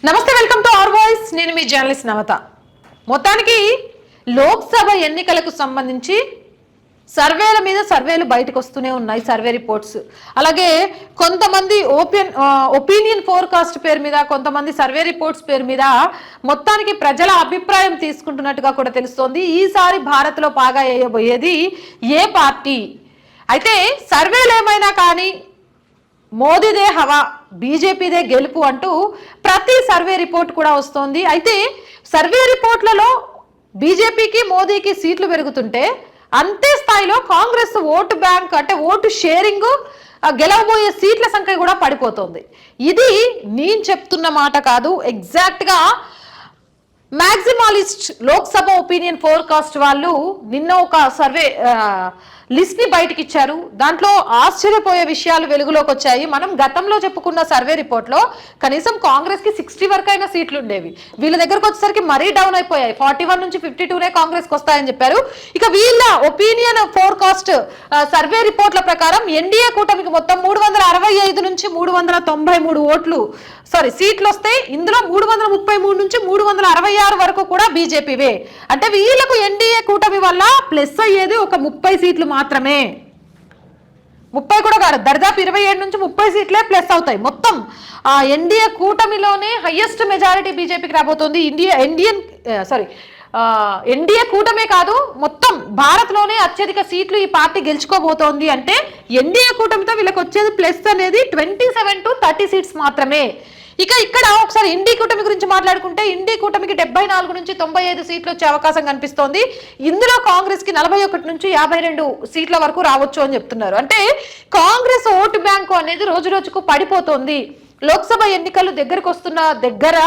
నమస్తే, welcome to our voice. నేను మీ journalist నవత. మొత్తానికి లోక్సభ ఎన్నికలకు సంబంధించి సర్వేల మీద సర్వేలు బయటకు వస్తూనే ఉన్నాయి, సర్వే రిపోర్ట్స్. అలాగే కొంతమంది ఒపీనియన్ ఫోర్కాస్ట్ పేరు మీద, కొంతమంది సర్వే రిపోర్ట్స్ పేరు మీద మొత్తానికి ప్రజల అభిప్రాయం తీసుకుంటున్నట్టుగా కూడా తెలుస్తోంది. ఈసారి భారత్లో బాగా వేయబోయేది ఏ పార్టీ? అయితే సర్వేలు ఏమైనా కానీ మోదీదే హవా, బీజేపీదే గెలుపు అంటూ ప్రతి సర్వే రిపోర్ట్ కూడా వస్తోంది. అయితే సర్వే రిపోర్ట్లలో బీజేపీకి మోదీకి సీట్లు పెరుగుతుంటే అంతే స్థాయిలో కాంగ్రెస్ ఓటు బ్యాంక్ అంటే ఓటు షేరింగ్, గెలవబోయే సీట్ల సంఖ్య కూడా పడిపోతుంది. ఇది నేను చెప్తున్న మాట కాదు, ఎగ్జాక్ట్గా మ్యాక్సిమాలిస్ట్ లోక్సభ ఒపీనియన్ ఫోర్కాస్ట్ వాళ్ళు నిన్న ఒక సర్వే లిస్ట్ ని బయటకి ఇచ్చారు. దాంట్లో ఆశ్చర్యపోయే విషయాలు వెలుగులోకి వచ్చాయి. మనం గతంలో చెప్పుకున్న సర్వే రిపోర్ట్ లో కనీసం కాంగ్రెస్ కి 60 వరకు అయినా సీట్లు ఉండేవి. వీళ్ళ దగ్గరకు వచ్చేసరికి మరీ డౌన్ అయిపోయాయి. 41 నుంచి 52నే కాంగ్రెస్ కి వస్తాయని చెప్పారు. ఇక వీళ్ళ ఒపీనియన్ ఫోర్కాస్ట్ సర్వే రిపోర్ట్ల ప్రకారం ఎన్డీఏ కూటమికి మొత్తం 365 నుంచి 393 సీట్లు వస్తాయి. ఇందులో 333 నుంచి 366 వరకు కూడా బీజేపీవే. అంటే వీళ్ళకు ఎన్డీఏ కూటమి వల్ల ప్లస్ అయ్యేది ఒక 30 సీట్లు మాత్రమే. 30 కూడా కాదు, దర్దాపు 27 నుంచి 30 సీట్లే ప్లస్ అవుతాయి. మొత్తం ఎన్డీఏ కూటమిలోనే హైయెస్ట్ మెజారిటీ బీజేపీకి రాబోతోంది. ఎన్డీఏ కూటమే కాదు, మొత్తం భారత్లోనే అత్యధిక సీట్లు ఈ పార్టీ గెలుచుకోబోతోంది. అంటే ఎన్డీఏ కూటమితో వీళ్ళకి వచ్చేది ప్లస్ అనేది 27 to 30 సీట్స్ మాత్రమే. ఇక ఇక్కడ ఒకసారి ఇండి కూటమి గురించి మాట్లాడుకుంటే ఇండి కూటమికి 74 నుంచి 95 సీట్లు వచ్చే అవకాశం కనిపిస్తోంది. ఇందులో కాంగ్రెస్ కి 41 నుంచి 52 సీట్ల వరకు రావచ్చు అని చెప్తున్నారు. అంటే కాంగ్రెస్ ఓటు బ్యాంకు అనేది రోజు రోజుకు పడిపోతోంది. లోక్సభ ఎన్నికలు దగ్గరకు వస్తున్న దగ్గర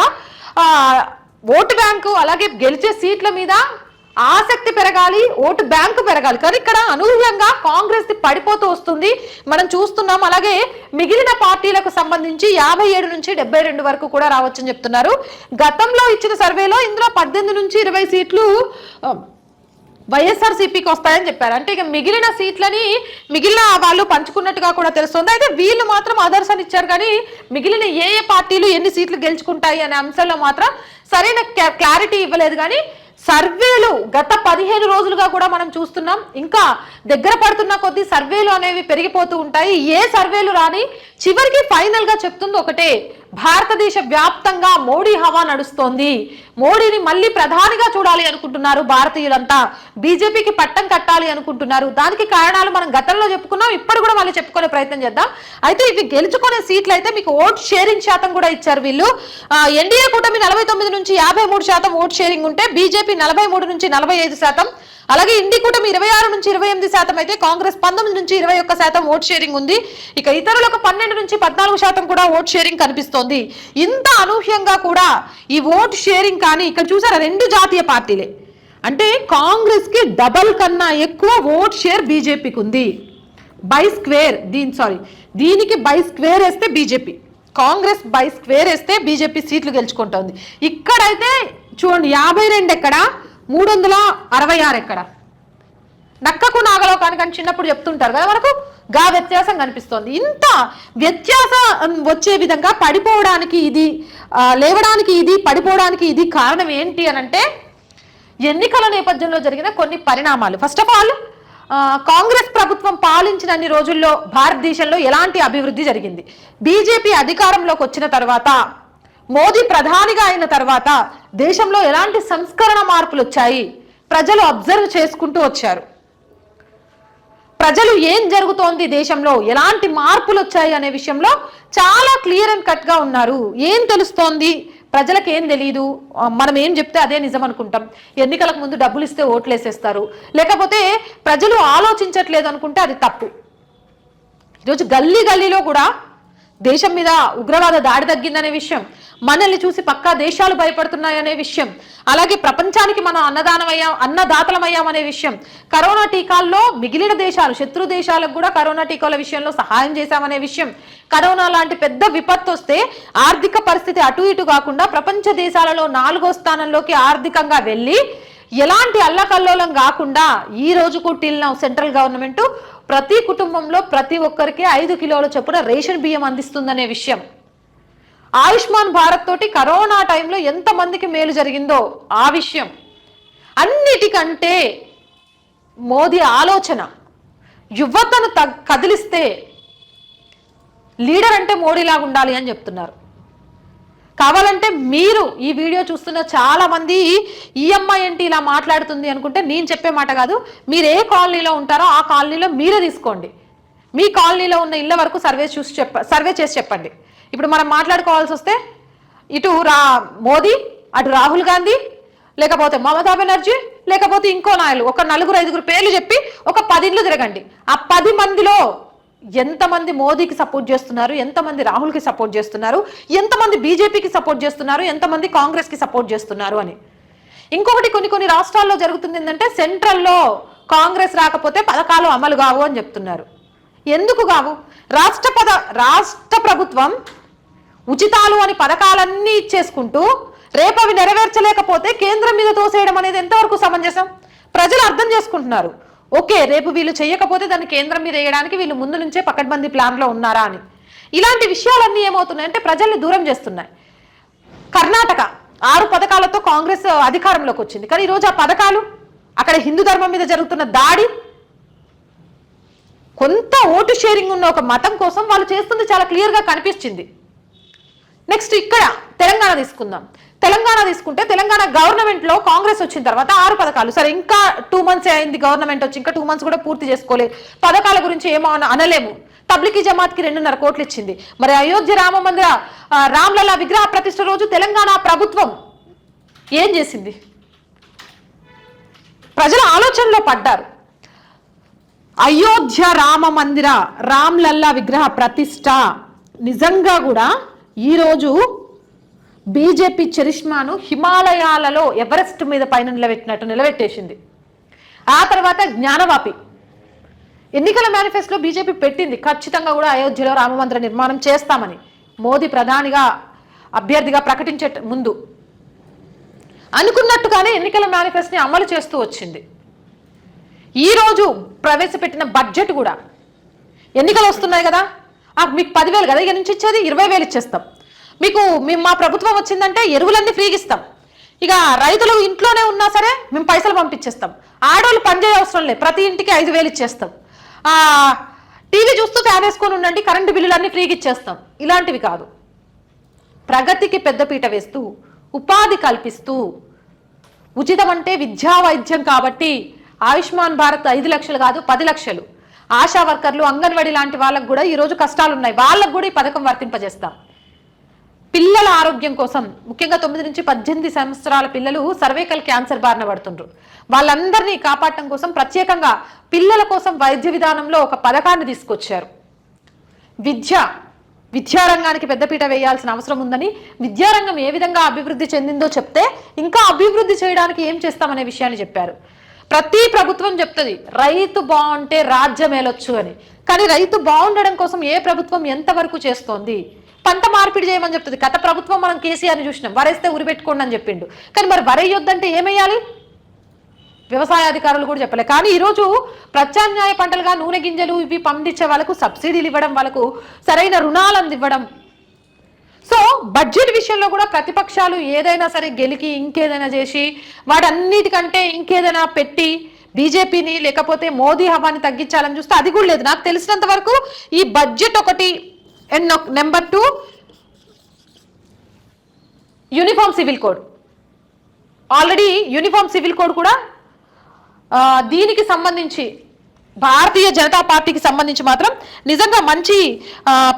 ఓటు బ్యాంకు అలాగే గెలిచే సీట్ల మీద ఆసక్తి పెరగాలి, ఓటు బ్యాంకు పెరగాలి. కానీ ఇక్కడ అనూహ్యంగా కాంగ్రెస్ పడిపోతూ వస్తుంది, మనం చూస్తున్నాం. అలాగే మిగిలిన పార్టీలకు సంబంధించి 57 నుంచి 72 వరకు కూడా రావచ్చని చెప్తున్నారు. గతంలో ఇచ్చిన సర్వేలో ఇందులో 18 నుంచి 20 సీట్లు వైఎస్ఆర్సీపీకి వస్తాయని చెప్పారు. అంటే ఇక మిగిలిన సీట్లని మిగిలిన వాళ్ళు పంచుకున్నట్టుగా కూడా తెలుస్తుంది. అయితే వీళ్ళు మాత్రం ఆదర్శాన్ని ఇచ్చారు, కానీ మిగిలిన ఏ పార్టీలు ఎన్ని సీట్లు గెలుచుకుంటాయి అనే అంశంలో మాత్రం సరైన క్లారిటీ ఇవ్వలేదు. కానీ సర్వేలు గత 15 రోజులుగా కూడా మనం చూస్తున్నాం. ఇంకా దగ్గర పడుతున్న కొద్దీ సర్వేలు అనేవి పెరిగిపోతూ ఉంటాయి. ఏ సర్వేలు రాని చివరికి ఫైనల్ గా చెప్తుంది ఒకటే, భారతదేశ వ్యాప్తంగా మోడీ హవా నడుస్తోంది. మోడీని మళ్ళీ ప్రధానిగా చూడాలి అనుకుంటున్నారు భారతీయులంతా, బీజేపీకి పట్టం కట్టాలి అనుకుంటున్నారు. దానికి కారణాలు మనం గతంలో చెప్పుకున్నాం, ఇప్పుడు కూడా మళ్ళీ చెప్పుకునే ప్రయత్నం చేద్దాం. అయితే ఇవి గెలుచుకునే సీట్లు అయితే మీకు ఓట్ షేరింగ్ శాతం కూడా ఇచ్చారు వీళ్ళు. ఎన్డీఏ కూటమి 49 నుంచి 53% ఓట్ షేరింగ్ ఉంటే బీజేపీ 43 నుంచి 45%, అలాగే ఇండి కూటమి 26 నుంచి 28% అయితే కాంగ్రెస్ 19 నుంచి 21% ఓట్ షేరింగ్ ఉంది. ఇక ఇతరులకు 12 నుంచి 14% కూడా ఓట్ షేరింగ్ కనిపిస్తోంది. ఇంత అనూహ్యంగా కూడా ఈ ఓట్ షేరింగ్ కానీ ఇక్కడ చూసారా, 2 జాతీయ పార్టీలే. అంటే కాంగ్రెస్ కి డబల్ కన్నా ఎక్కువ ఓట్ షేర్ బీజేపీకి ఉంది. దీనికి బై స్క్వేర్ వేస్తే బీజేపీ, కాంగ్రెస్ బై స్క్వేర్ వేస్తే బీజేపీ సీట్లు గెలుచుకుంటోంది. ఇక్కడైతే చూడండి, 52 ఎక్కడ, 366 ఎక్కడ. నక్కకు నాగలో కానీ చిన్నప్పుడు చెప్తుంటారు కదా మనకు, గా వ్యత్యాసం కనిపిస్తోంది. ఇంత వ్యత్యాసం వచ్చే విధంగా పడిపోవడానికి ఇది, లేవడానికి ఇది, పడిపోవడానికి ఇది కారణం ఏంటి అని అంటే ఎన్నికల నేపథ్యంలో జరిగిన కొన్ని పరిణామాలు. ఫస్ట్ ఆఫ్ ఆల్, కాంగ్రెస్ ప్రభుత్వం పాలించిన అన్ని రోజుల్లో భారతదేశంలో ఎలాంటి అభివృద్ధి జరిగింది? బీజేపీ అధికారంలోకి వచ్చిన తర్వాత, మోదీ ప్రధానిగా అయిన తర్వాత దేశంలో ఎలాంటి సంస్కరణ మార్పులు వచ్చాయి? ప్రజలు అబ్జర్వ్ చేసుకుంటూ వచ్చారు. ప్రజలు ఏం జరుగుతోంది దేశంలో, ఎలాంటి మార్పులు వచ్చాయి అనే విషయంలో చాలా క్లియర్ అండ్ కట్ గా ఉన్నారు. ఏం తెలుస్తోంది ప్రజలకు? ఏం తెలియదు. మనం ఏం చెప్తే అదే నిజం అనుకుంటాం. ఎన్నికలకు ముందు డబ్బులు ఇస్తే ఓట్లు వేసేస్తారు, లేకపోతే ప్రజలు ఆలోచించట్లేదు అనుకుంటే అది తప్పు. ఈరోజు గల్లీలో కూడా దేశం మీద ఉగ్రవాద దాడి తగ్గిందనే విషయం, మనల్ని చూసి పక్కా దేశాలు భయపడుతున్నాయనే విషయం, అలాగే ప్రపంచానికి మనం అన్నదాతలమయ్యామనే విషయం, కరోనా టీకాల్లో మిగిలిన దేశాలు, శత్రు దేశాలకు కూడా కరోనా టీకాల విషయంలో సహాయం చేశామనే విషయం, కరోనా లాంటి పెద్ద విపత్తు వస్తే ఆర్థిక పరిస్థితి అటు ఇటు కాకుండా ప్రపంచ దేశాలలో 4వ స్థానంలోకి ఆర్థికంగా వెళ్ళి ఎలాంటి అల్లకల్లోలం కాకుండా ఈ రోజుకు టిల్ నౌ సెంట్రల్ గవర్నమెంట్ ప్రతి కుటుంబంలో ప్రతి ఒక్కరికి 5 కిలోల చొప్పున రేషన్ బియ్యం అందిస్తుందనే విషయం, ఆయుష్మాన్ భారత్ తోటి కరోనా టైంలో ఎంతమందికి మేలు జరిగిందో ఆ విషయం. అన్నిటికంటే మోదీ ఆలోచన యువతను కదిలిస్తే లీడర్ అంటే మోడీలాగా ఉండాలి అని చెప్తున్నారు. కావాలంటే మీరు ఈ వీడియో చూస్తున్న చాలా మంది ఈ అమ్మాయి ఏంటి ఇలా మాట్లాడుతుంది అనుకుంటే నేను చెప్పే మాట కాదు. మీరు ఏ కాలనీలో ఉంటారో ఆ కాలనీలో మీరే తీసుకోండి. మీ కాలనీలో ఉన్న ఇళ్ళ వరకు సర్వే చేసి చెప్పండి. ఇప్పుడు మనం మాట్లాడుకోవాల్సి వస్తే ఇటు మోదీ, అటు రాహుల్ గాంధీ, లేకపోతే మమతా బెనర్జీ, లేకపోతే ఇంకో నాయకులు ఒక 4-5 పేర్లు చెప్పి ఒక 10 ఇళ్ళు తిరగండి. ఆ 10 మందిలో ఎంతమంది మోదీకి సపోర్ట్ చేస్తున్నారు, ఎంతమంది రాహుల్కి సపోర్ట్ చేస్తున్నారు, ఎంతమంది బీజేపీకి సపోర్ట్ చేస్తున్నారు, ఎంతమంది కాంగ్రెస్కి సపోర్ట్ చేస్తున్నారు అని. ఇంకొకటి కొన్ని రాష్ట్రాల్లో జరుగుతుంది ఏంటంటే సెంట్రల్లో కాంగ్రెస్ రాకపోతే పథకాలు అమలు కావు అని చెప్తున్నారు. ఎందుకు కావు? రాష్ట్ర ప్రభుత్వం ఉచితాలు అని పథకాలన్నీ ఇచ్చేసుకుంటూ రేపు అవి నెరవేర్చలేకపోతే కేంద్రం మీద తోసేయడం అనేది ఎంతవరకు సమంజసం? ప్రజలు అర్థం చేసుకుంటున్నారు. ఓకే, రేపు వీళ్ళు చేయకపోతే దాన్ని కేంద్రం మీద వేయడానికి వీళ్ళు ముందు నుంచే పకడ్బందీ ప్లాన్లో ఉన్నారా అని. ఇలాంటి విషయాలన్నీ ఏమవుతున్నాయంటే ప్రజల్ని దూరం చేస్తున్నాయి. కర్ణాటక 6 పథకాలతో కాంగ్రెస్ అధికారంలోకి వచ్చింది. కానీ ఈరోజు ఆ పథకాలు, అక్కడ హిందూ ధర్మం మీద జరుగుతున్న దాడి, కొంత ఓటు షేరింగ్ ఉన్న ఒక మతం కోసం వాళ్ళు చేస్తుంది చాలా క్లియర్గా కనిపించింది. నెక్స్ట్ ఇక్కడ తెలంగాణ తీసుకుంటే తెలంగాణ గవర్నమెంట్లో కాంగ్రెస్ వచ్చిన తర్వాత 6 పథకాలు. సరే, ఇంకా 2 మంత్స్ అయింది గవర్నమెంట్ వచ్చి, ఇంకా 2 మంత్స్ కూడా పూర్తి చేసుకోలేదు. పథకాల గురించి ఏమో అనలేము. తబ్లికీ జమాత్కి 2.5 కోట్లు ఇచ్చింది. మరి అయోధ్య రామ మందిర రామ్లలా విగ్రహ ప్రతిష్ఠ రోజు తెలంగాణ ప్రభుత్వం ఏం చేసింది? ప్రజల ఆలోచనలో పడ్డారు. అయోధ్య రామ మందిర రామ్లల్లా విగ్రహ ప్రతిష్ఠ నిజంగా కూడా ఈరోజు బీజేపీ చరిష్మాను హిమాలయాలలో ఎవరెస్ట్ మీద పైన నిలబెట్టేసింది. ఆ తర్వాత జ్ఞానవాపి ఎన్నికల మేనిఫెస్టోలో బీజేపీ పెట్టింది, ఖచ్చితంగా కూడా అయోధ్యలో రామమందిర నిర్మాణం చేస్తామని. మోదీ ప్రధానిగా అభ్యర్థిగా ప్రకటించే ముందు అనుకున్నట్టుగానే ఎన్నికల మేనిఫెస్టోని అమలు చేస్తూ వచ్చింది. ఈరోజు ప్రవేశపెట్టిన బడ్జెట్ కూడా, ఎన్నికలు వస్తున్నాయి కదా, మీకు 10,000 కదా, ఇక నుంచి ఇచ్చేది 20,000 ఇచ్చేస్తాం. మా ప్రభుత్వం వచ్చిందంటే ఎరువులన్నీ ఫ్రీగా ఇస్తాం. ఇక రైతులు ఇంట్లోనే ఉన్నా సరే మేము పైసలు పంపించేస్తాం. ఆడవాళ్ళు పనిచేయ అవసరం లేదు, ప్రతి ఇంటికి 5,000 ఇచ్చేస్తాం. టీవీ చూస్తూ ఫ్యాన్ వేసుకొని ఉండండి, కరెంటు బిల్లులన్నీ ఫ్రీగా ఇచ్చేస్తాం. ఇలాంటివి కాదు, ప్రగతికి పెద్దపీట వేస్తూ, ఉపాధి కల్పిస్తూ, ఉచితం అంటే విద్యా వైద్యం కాబట్టి ఆయుష్మాన్ భారత్ 5 లక్షలు కాదు 10 లక్షలు. ఆశా వర్కర్లు, అంగన్వాడీ లాంటి వాళ్ళకు కూడా ఈరోజు కష్టాలు ఉన్నాయి, వాళ్ళకు కూడా ఈ పథకం వర్తింపజేస్తాం. పిల్లల ఆరోగ్యం కోసం, ముఖ్యంగా 9 నుంచి 18 సంవత్సరాల పిల్లలు సర్వైకల్ క్యాన్సర్ బారిన పడుతుండ్రు. వాళ్ళందరినీ కాపాడటం కోసం ప్రత్యేకంగా పిల్లల కోసం వైద్య విధానంలో ఒక పథకాన్ని తీసుకొచ్చారు. విద్యారంగానికి పెద్దపీట వేయాల్సిన అవసరం ఉందని, విద్యారంగం ఏ విధంగా అభివృద్ధి చెందిందో చెప్తే ఇంకా అభివృద్ధి చేయడానికి ఏం చేస్తామనే విషయాన్ని చెప్పారు. ప్రతి ప్రభుత్వం చెప్తుంది రైతు బాగుంటే రాజ్యం ఏలొచ్చు అని. కానీ రైతు బాగుండడం కోసం ఏ ప్రభుత్వం ఎంతవరకు చేస్తోంది? పంట మార్పిడి చేయమని చెప్తుంది. గత ప్రభుత్వం మనం కేసీఆర్ని చూసినాం, వరేస్తే ఉరిపెట్టుకోండి అని చెప్పిండు. కానీ మరి వరేయొద్దంటే ఏమేయాలి? వ్యవసాయ అధికారులు కూడా చెప్పలే. కానీ ఈరోజు ప్రత్యామ్నాయ పంటలుగా నూనె గింజలు ఇవి పండించే వాళ్ళకు సబ్సిడీలు ఇవ్వడం, వాళ్ళకు సరైన రుణాలు అందివ్వడం. సో బడ్జెట్ విషయంలో కూడా ప్రతిపక్షాలు ఏదైనా సరే గెలికి ఇంకేదైనా చేసి వాటన్నిటికంటే ఇంకేదైనా పెట్టి బీజేపీని లేకపోతే మోదీ హవాని తగ్గించాలని చూస్తే అది కూడా లేదు. నాకు తెలిసినంత వరకు ఈ బడ్జెట్ ఒకటి, and number 2 uniform civil code. Already uniform civil code కూడా దీనికి సంబంధించి భారతీయ జనతా పార్టీకి సంబంధించి మాత్రం నిజంగా మంచి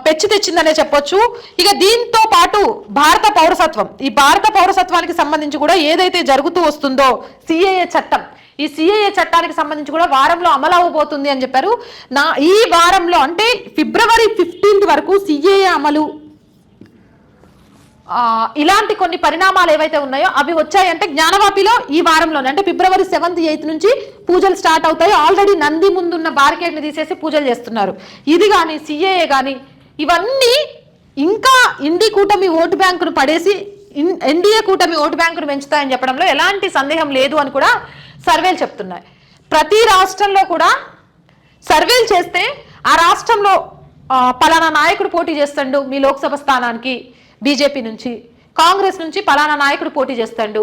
పెచ్చు తెచ్చిందనే చెప్పొచ్చు. ఇక దీంతో పాటు భారత పౌరసత్వం, ఈ భారత పౌరసత్వానికి సంబంధించి కూడా ఏదైతే జరుగుతూ వస్తుందో సిఏఏ చట్టం, ఈ సిఏఏ చట్టానికి సంబంధించి కూడా వారంలో అమలు అవ్వబోతుంది అని చెప్పారు. ఈ వారంలో అంటే ఫిబ్రవరి 15 వరకు సిఏఏ అమలు, ఇలాంటి కొన్ని పరిణామాలు ఏవైతే ఉన్నాయో అవి వచ్చాయంటే జ్ఞానవాపిలో ఈ వారంలోనే, అంటే ఫిబ్రవరి 7th 8th నుంచి పూజలు స్టార్ట్ అవుతాయి. ఆల్రెడీ నంది ముందున్న బారికేడ్ని తీసేసి పూజలు చేస్తున్నారు. ఇది కానీ సిఏఏ కానీ ఇవన్నీ ఇంకా ఇండి కూటమి ఓటు బ్యాంకును పడేసి ఎన్డీఏ కూటమి ఓటు బ్యాంకును పెంచుతాయని చెప్పడంలో ఎలాంటి సందేహం లేదు అని కూడా సర్వేలు చెప్తున్నాయి. ప్రతి రాష్ట్రంలో కూడా సర్వేలు చేస్తే ఆ రాష్ట్రంలో పలానా నాయకుడు పోటీ చేస్తాడు మీ లోక్సభ స్థానానికి, బీజేపీ నుంచి, కాంగ్రెస్ నుంచి పలానా నాయకుడు పోటీ చేస్తాడు,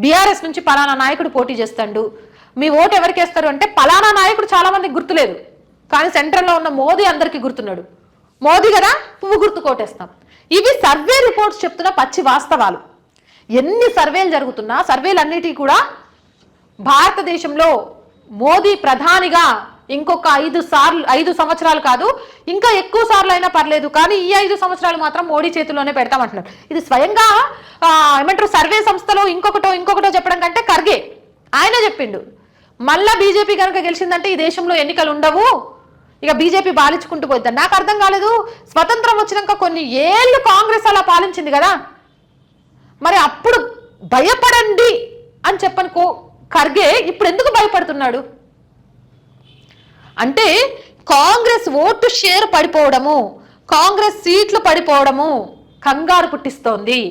బీఆర్ఎస్ నుంచి పలానా నాయకుడు పోటీ చేస్తాడు, మీ ఓటు ఎవరికి వేస్తారు అంటే పలానా నాయకుడు చాలా మందికి గుర్తులేదు, కానీ సెంట్రల్లో ఉన్న మోదీ అందరికీ గుర్తున్నాడు. మోదీ కదా, పువ్వు గుర్తు కోటేస్తాం. ఇవి సర్వే రిపోర్ట్స్ చెప్తున్న పచ్చి వాస్తవాలు. ఎన్ని సర్వేలు జరుగుతున్నా సర్వేలన్నిటికీ కూడా భారతదేశంలో మోదీ ప్రధానిగా ఇంకొక 5 సంవత్సరాలు కాదు, ఇంకా ఎక్కువ సార్లు అయినా పర్లేదు, కానీ ఈ 5 సంవత్సరాలు మాత్రం మోడీ చేతిలోనే పెడతామంటున్నారు. ఇది స్వయంగా ఏమంటారు సర్వే సంస్థలో ఇంకొకటో చెప్పడం కంటే ఖర్గే ఆయన చెప్పిండు. మళ్ళా బీజేపీ కనుక గెలిచిందంటే ఈ దేశంలో ఎన్నికలు ఉండవు, ఇక బీజేపీ పాలించుకుంటూ పోద్దాం. నాకు అర్థం కాలేదు, స్వతంత్రం వచ్చినాక కొన్ని ఏళ్ళు కాంగ్రెస్ అలా పాలించింది కదా, మరి అప్పుడు భయపడండి అని చెప్పని ఖర్గే ఇప్పుడు ఎందుకు భయపడుతున్నాడు అంటే కాంగ్రెస్ ఓటు షేర్ పడిపోవడము, కాంగ్రెస్ సీట్లు పడిపోవడము కంగారు పుట్టిస్తోంది.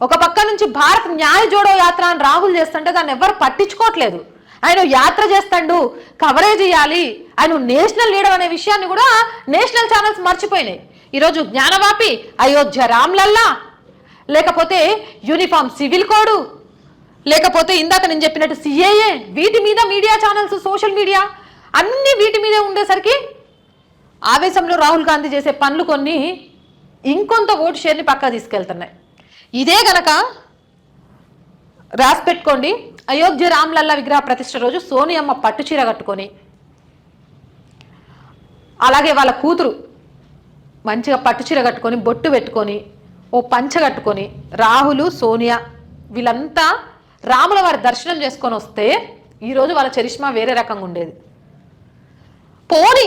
ఒక పక్క నుంచి భారత్ న్యాయ జోడో యాత్ర అని రాహుల్ చేస్తుంటే దాన్ని ఎవరు పట్టించుకోవట్లేదు. ఆయన యాత్ర చేస్తాడు, కవరేజ్ ఇవ్వాలి, ఆయన నేషనల్ లీడర్ అనే విషయాన్ని కూడా నేషనల్ ఛానల్స్ మర్చిపోయినాయి. ఈరోజు జ్ఞానవాపి, అయోధ్య రామ్లల్లా, లేకపోతే యూనిఫామ్ సివిల్ కోడ్, లేకపోతే ఇందాక నేను చెప్పినట్టు సిఏఏ, వీటి మీద మీడియా ఛానల్స్, సోషల్ మీడియా అన్ని వీటి మీదే ఉండేసరికి ఆవేశంలో రాహుల్ గాంధీ చేసే పనులు కొన్ని ఇంకొంత ఓటు షేర్ని పక్కా తీసుకెళ్తున్నాయి. ఇదే గనక రాసి పెట్టుకోండి, అయోధ్య రామ్లల్లా విగ్రహ ప్రతిష్ఠ రోజు సోనియమ్మ పట్టుచీర కట్టుకొని, అలాగే వాళ్ళ కూతురు మంచిగా పట్టుచీర కట్టుకొని బొట్టు పెట్టుకొని ఓ పంచ కట్టుకొని రాహుల్ సోనియా వీళ్ళంతా రాముల వారి దర్శనం చేసుకొని వస్తే ఈరోజు వాళ్ళ చరిష్మా వేరే రకంగా ఉండేది. పోని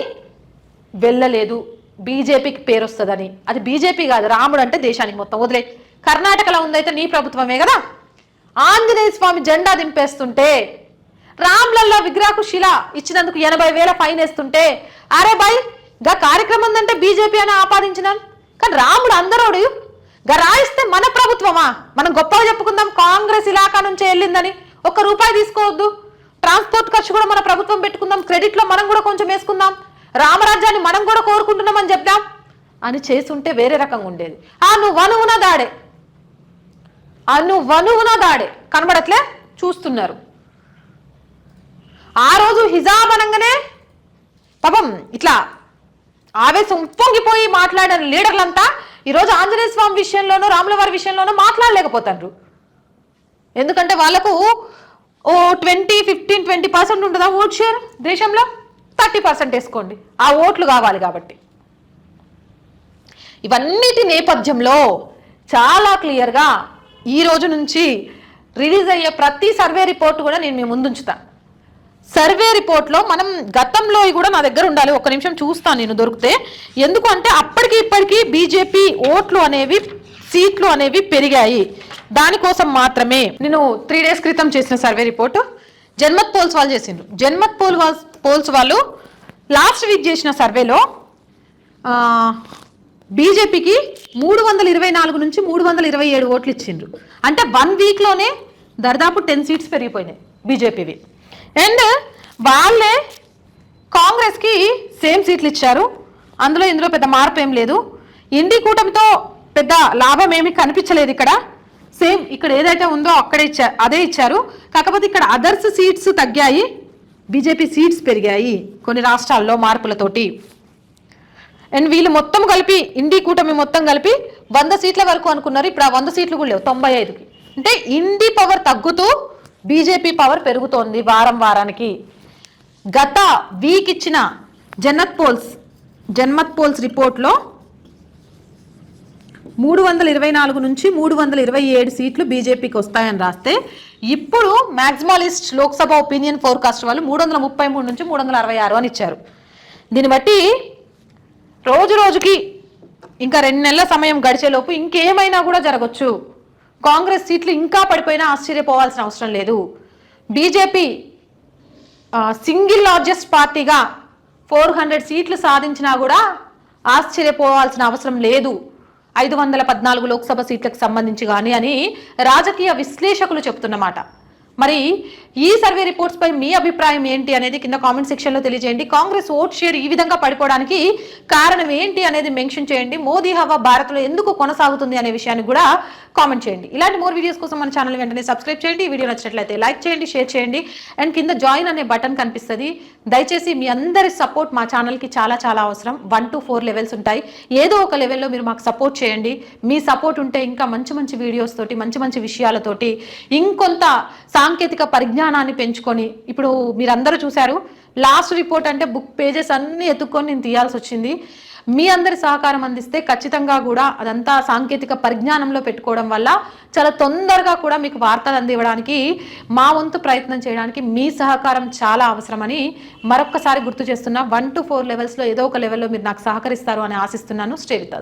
వెళ్ళలేదు, బీజేపీకి పేరు వస్తుందని. అది బీజేపీ కాదు, రాముడు అంటే దేశానికి మొత్తం. వదిలే, కర్ణాటకలో ఉందైతే నీ ప్రభుత్వమే కదా, ఆంజనేయ స్వామి జెండా దింపేస్తుంటే, రామ్లల్లా విగ్రహకు శిల ఇచ్చినందుకు 80,000 ఫైన్ వేస్తుంటే, అరే బాయ్ గా కార్యక్రమం ఉందంటే బీజేపీ అని ఆపాదించినాను. కానీ రాముడు అందరోడు గా రాయిస్తే మన ప్రభుత్వమా, మనం గొప్పగా చెప్పుకుందాం కాంగ్రెస్ ఇలాకా నుంచే వెళ్ళిందని, ₹1 తీసుకోవద్దు, ట్రాన్స్పోర్ట్ ఖర్చు కూడా మన ప్రభుత్వం పెట్టుకుందాం, క్రెడిట్ లో మనం కూడా కొంచెం వేసుకుందాం, రామరాజ్యాన్ని మనం కూడా కోరుకుంటున్నాం అని చెప్దాం అని చేసుంటే వేరే రకంగా ఉండేది. నువ్వనువున దాడే కనబడట్లే, చూస్తున్నారు. ఆ రోజు హిజాబ్ అనగానే పాపం ఇట్లా ఆవేశం ఉప్పొంగిపోయి మాట్లాడిన లీడర్లంతా ఈరోజు ఆంజనేయ స్వామి విషయంలోనూ రాముల వారి విషయంలోనూ మాట్లాడలేకపోతారు. ఎందుకంటే వాళ్ళకు 15-20% ఉంటుందా ఓట్ షేర్, దేశంలో 30% వేసుకోండి, ఆ ఓట్లు కావాలి కాబట్టి. ఇవన్నిటి నేపథ్యంలో చాలా క్లియర్గా ఈ రోజు నుంచి రిలీజ్ అయ్యే ప్రతి సర్వే రిపోర్ట్ కూడా నేను మీ ముందుంచుతా. సర్వే రిపోర్ట్లో మనం గతంలో కూడా నా దగ్గర ఉండాలి, ఒక్క నిమిషం చూస్తాను నేను దొరికితే. ఎందుకు అంటే అప్పటికి ఇప్పటికీ బీజేపీ ఓట్లు అనేవి, సీట్లు అనేవి పెరిగాయి. దానికోసం మాత్రమే నేను 3 days క్రితం చేసిన సర్వే రిపోర్టు జన్మత్ పోల్స్ వాళ్ళు చేసిండ్రు. జన్మత్ పోల్స్ వాళ్ళు లాస్ట్ వీక్ చేసిన సర్వేలో బీజేపీకి 324 నుంచి 327 ఓట్లు ఇచ్చిండ్రు. అంటే 1 వీక్లోనే దాదాపు 10 seats పెరిగిపోయినాయి బీజేపీవి. అండ్ వాళ్ళే కాంగ్రెస్కి సేమ్ సీట్లు ఇచ్చారు, ఇందులో పెద్ద మార్పు ఏం లేదు. ఇండి కూటమితో పెద్ద లాభం ఏమీ కనిపించలేదు. ఇక్కడ సేమ్ ఇక్కడ ఏదైతే ఉందో అక్కడే అదే ఇచ్చారు. కాకపోతే ఇక్కడ అదర్స్ సీట్స్ తగ్గాయి, బీజేపీ సీట్స్ పెరిగాయి కొన్ని రాష్ట్రాల్లో మార్పులతోటి. అండ్ వీళ్ళు మొత్తం కలిపి, ఇండి కూటమి మొత్తం కలిపి 100 సీట్ల వరకు అనుకున్నారు. ఇప్పుడు ఆ 100 సీట్లు కూడా లేవు, 95కి. అంటే ఇండి పవర్ తగ్గుతూ బీజేపీ పవర్ పెరుగుతోంది వారానికి. గత వీక్ ఇచ్చిన జన్మత్ పోల్స్ రిపోర్ట్లో 324 నుంచి 327 సీట్లు బీజేపీకి వస్తాయని రాస్తే, ఇప్పుడు మ్యాక్సిమాలిస్ట్ లోక్సభ ఒపీనియన్ ఫోర్కాస్ట్ వాళ్ళు 333 నుంచి 366 అని ఇచ్చారు. దీన్ని బట్టి రోజుకి ఇంకా 2 నెలల సమయం గడిచేలోపు ఇంకేమైనా కూడా జరగచ్చు. కాంగ్రెస్ సీట్లు ఇంకా పడిపోయినా ఆశ్చర్యపోవాల్సిన అవసరం లేదు. బీజేపీ సింగిల్ లార్జెస్ట్ పార్టీగా 400 సీట్లు సాధించినా కూడా ఆశ్చర్యపోవాల్సిన అవసరం లేదు 514 లోక్సభ సీట్లకు సంబంధించి కానీ అని రాజకీయ విశ్లేషకులు చెప్తున్నమాట. మరి ఈ సర్వే రిపోర్ట్స్ పై మీ అభిప్రాయం ఏంటి అనేది కింద కామెంట్ సెక్షన్ లో తెలియజేయండి. కాంగ్రెస్ ఓట్ షేర్ ఈ విధంగా పడిపోవడానికి కారణం ఏంటి అనేది మెన్షన్ చేయండి. మోదీ హవా భారత్ లో ఎందుకు కొనసాగుతుంది అనే విషయాన్ని కూడా కామెంట్ చేయండి. ఇలాంటి మోర్ వీడియోస్ కోసం మన ఛానల్ వెంటనే సబ్స్క్రైబ్ చేయండి. ఈ వీడియో నచ్చినట్లయితే లైక్ చేయండి, షేర్ చేయండి అండ్ కింద జాయిన్ అనే బటన్ కనిపిస్తుంది. దయచేసి మీ అందరి సపోర్ట్ మా ఛానల్ కి చాలా చాలా అవసరం. 1 to 4 లెవెల్స్ ఉంటాయి. ఏదో ఒక లెవెల్లో మీరు మాకు సపోర్ట్ చేయండి. మీ సపోర్ట్ ఉంటే ఇంకా మంచి మంచి వీడియోస్ తోటి మంచి మంచి విషయాలతోటి ఇంకొంత సాంకేతిక పరిజ్ఞానాన్ని పెంచుకొని, ఇప్పుడు మీరందరూ చూశారు లాస్ట్ రిపోర్ట్ అంటే బుక్ పేజెస్ అన్ని ఎత్తుక్కొని నేను తీయాల్సి వచ్చింది. మీ అందరి సహకారం అందిస్తే ఖచ్చితంగా కూడా అదంతా సాంకేతిక పరిజ్ఞానంలో పెట్టుకోవడం వల్ల చాలా తొందరగా కూడా మీకు వార్తలు అందివ్వడానికి మా వంతు ప్రయత్నం చేయడానికి మీ సహకారం చాలా అవసరమని మరొక్కసారి గుర్తు చేస్తున్నా. 1 to 4 లెవెల్స్లో ఏదో ఒక లెవెల్లో మీరు నాకు సహకరిస్తారు అని ఆశిస్తున్నాను. Stay with us.